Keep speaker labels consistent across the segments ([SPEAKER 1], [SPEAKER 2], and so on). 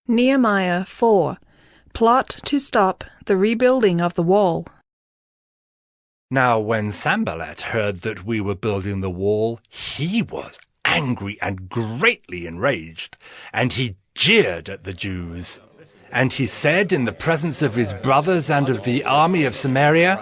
[SPEAKER 1] Nehemiah 4. Plot to stop the rebuilding of the wall.
[SPEAKER 2] Now when Sanballat heard that we were building the wall, he was angry and greatly enraged, and he jeered at the Jews. And he said in the presence of his brothers and of the army of Samaria,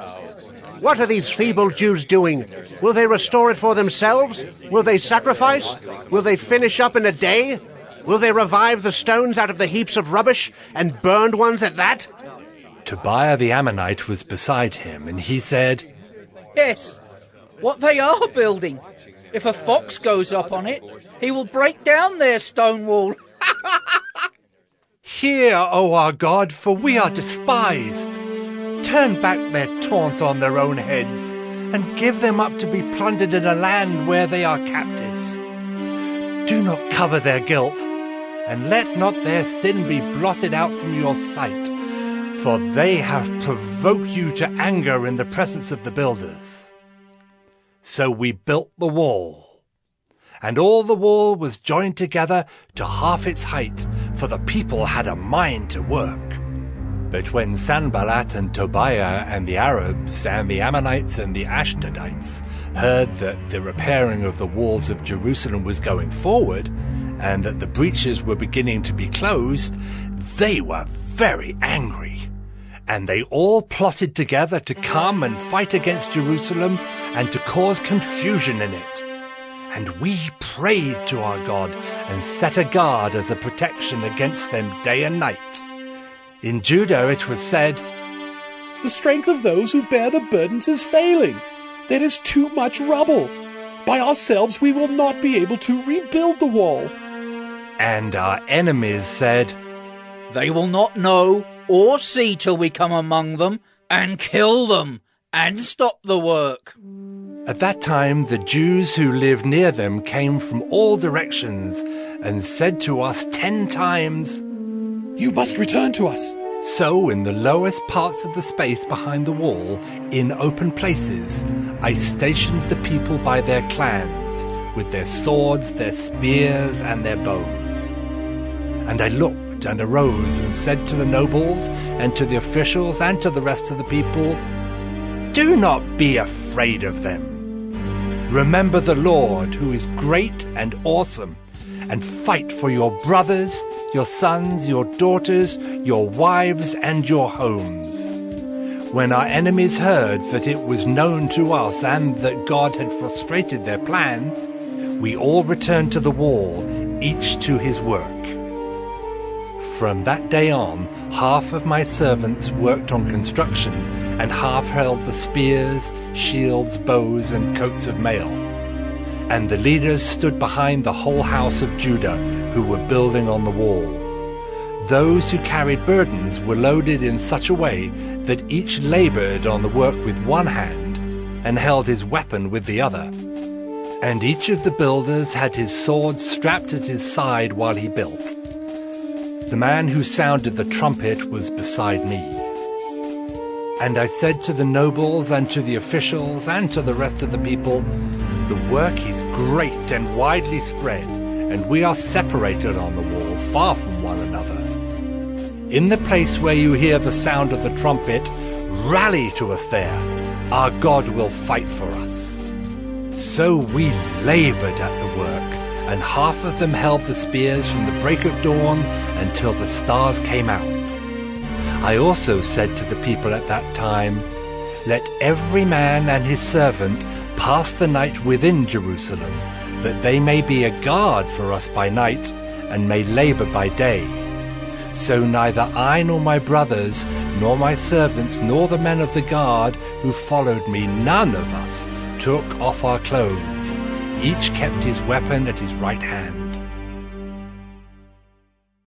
[SPEAKER 3] "What are these feeble Jews doing? Will they restore it for themselves? Will they sacrifice? Will they finish up in a day? Will they revive the stones out of the heaps of rubbish, and burned ones at that?"
[SPEAKER 2] Tobiah the Ammonite was beside him, and he said,
[SPEAKER 4] "Yes, what they are building. If a fox goes up on it, he will break down their stone wall."
[SPEAKER 2] "Hear, O our God, for we are despised. Turn back their taunt on their own heads, and give them up to be plundered in a land where they are captives. Do not cover their guilt, and let not their sin be blotted out from your sight, for they have provoked you to anger in the presence of the builders." So we built the wall, and all the wall was joined together to half its height, for the people had a mind to work. But when Sanballat and Tobiah and the Arabs and the Ammonites and the Ashdodites heard that the repairing of the walls of Jerusalem was going forward, and that the breaches were beginning to be closed, they were very angry. And they all plotted together to come and fight against Jerusalem and to cause confusion in it. And we prayed to our God and set a guard as a protection against them day and night. In Judah it was said,
[SPEAKER 5] "The strength of those who bear the burdens is failing. There is too much rubble. By ourselves we will not be able to rebuild the wall."
[SPEAKER 2] And our enemies said,
[SPEAKER 4] "They will not know or see till we come among them and kill them and stop the work."
[SPEAKER 2] At that time the Jews who lived near them came from all directions and said to us 10 times,
[SPEAKER 5] "You must return to us."
[SPEAKER 2] So in the lowest parts of the space behind the wall, in open places, I stationed the people by their clans, with their swords, their spears, and their bows. And I looked and arose and said to the nobles and to the officials and to the rest of the people, "Do not be afraid of them. Remember the Lord, who is great and awesome, and fight for your brothers, your sons, your daughters, your wives, and your homes." When our enemies heard that it was known to us and that God had frustrated their plan, we all returned to the wall, each to his work. From that day on, half of my servants worked on construction, and half held the spears, shields, bows, and coats of mail. And the leaders stood behind the whole house of Judah, who were building on the wall. Those who carried burdens were loaded in such a way that each labored on the work with one hand and held his weapon with the other. And each of the builders had his sword strapped at his side while he built. The man who sounded the trumpet was beside me. And I said to the nobles and to the officials and to the rest of the people, "The work is great and widely spread, and we are separated on the wall, far from one another. In the place where you hear the sound of the trumpet, rally to us there. Our God will fight for us." So we labored at the work, and half of them held the spears from the break of dawn until the stars came out. I also said to the people at that time, "Let every man and his servant pass the night within Jerusalem, that they may be a guard for us by night, and may labor by day." So neither I nor my brothers, nor my servants, nor the men of the guard who followed me, none of us took off our clothes. Each kept his weapon at his right hand.